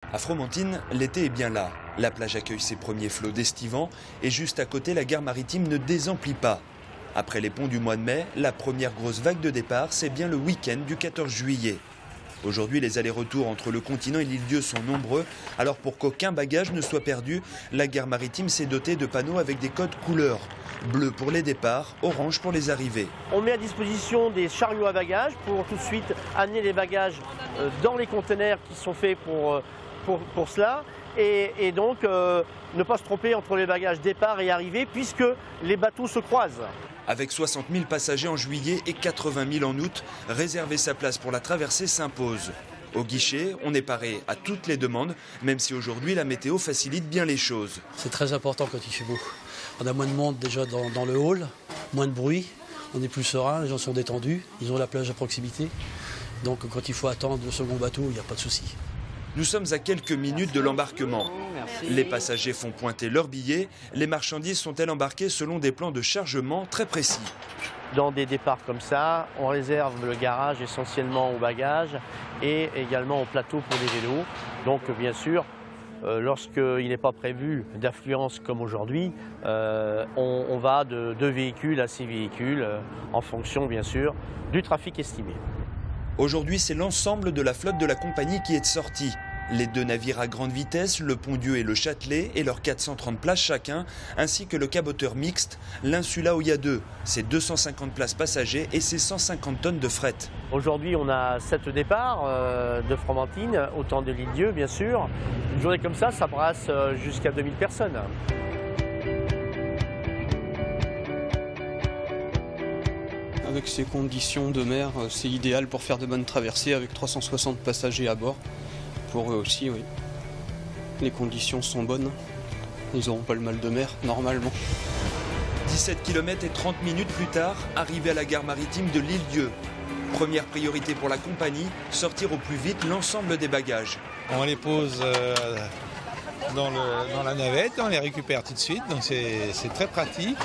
À Fromentine, l'été est bien là. La plage accueille ses premiers flots d'estivants et juste à côté, la gare maritime ne désemplit pas. Après les ponts du mois de mai, la première grosse vague de départ, c'est bien le week-end du 14 juillet. Aujourd'hui, les allers-retours entre le continent et l'île-Dieu sont nombreux. Alors pour qu'aucun bagage ne soit perdu, la gare maritime s'est dotée de panneaux avec des codes couleurs. Bleu pour les départs, orange pour les arrivées. On met à disposition des chariots à bagages pour tout de suite amener les bagages dans les conteneurs qui sont faits pour cela. Et donc ne pas se tromper entre les bagages départ et arrivée puisque les bateaux se croisent. Avec 60 000 passagers en juillet et 80 000 en août, réserver sa place pour la traversée s'impose. Au guichet, on est paré à toutes les demandes, même si aujourd'hui la météo facilite bien les choses. C'est très important quand il fait beau. On a moins de monde déjà dans le hall, moins de bruit, on est plus serein, les gens sont détendus, ils ont la plage à proximité. Donc quand il faut attendre le second bateau, il n'y a pas de souci. Nous sommes à quelques minutes de l'embarquement. Les passagers font pointer leurs billets. Les marchandises sont-elles embarquées selon des plans de chargement très précis? Dans des départs comme ça, on réserve le garage essentiellement aux bagages et également au plateau pour les vélos. Donc bien sûr, lorsqu'il n'est pas prévu d'affluence comme aujourd'hui, on va de 2 véhicules à 6 véhicules en fonction bien sûr du trafic estimé. Aujourd'hui, c'est l'ensemble de la flotte de la compagnie qui est sortie. Les 2 navires à grande vitesse, le Pont-Dieu et le Châtelet, et leurs 430 places chacun, ainsi que le caboteur mixte, l'Insula Oya 2. C'est 250 places passagers et c'est 150 tonnes de fret. Aujourd'hui, on a 7 départs de Fromentine, autant de l'île-Dieu, bien sûr. Une journée comme ça brasse jusqu'à 2000 personnes. Avec ces conditions de mer, c'est idéal pour faire de bonnes traversées avec 360 passagers à bord. Pour eux aussi, oui. Les conditions sont bonnes. Ils n'auront pas le mal de mer, normalement. 17 km et 30 minutes plus tard, arrivée à la gare maritime de l'île-Dieu. Première priorité pour la compagnie, sortir au plus vite l'ensemble des bagages. On les pose dans la navette, on les récupère tout de suite, donc c'est très pratique.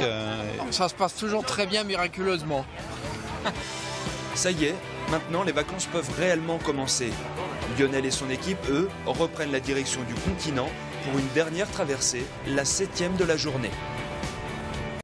Ça se passe toujours très bien, miraculeusement. Ça y est, maintenant les vacances peuvent réellement commencer. Lionel et son équipe, eux, reprennent la direction du continent pour une dernière traversée, la 7e de la journée.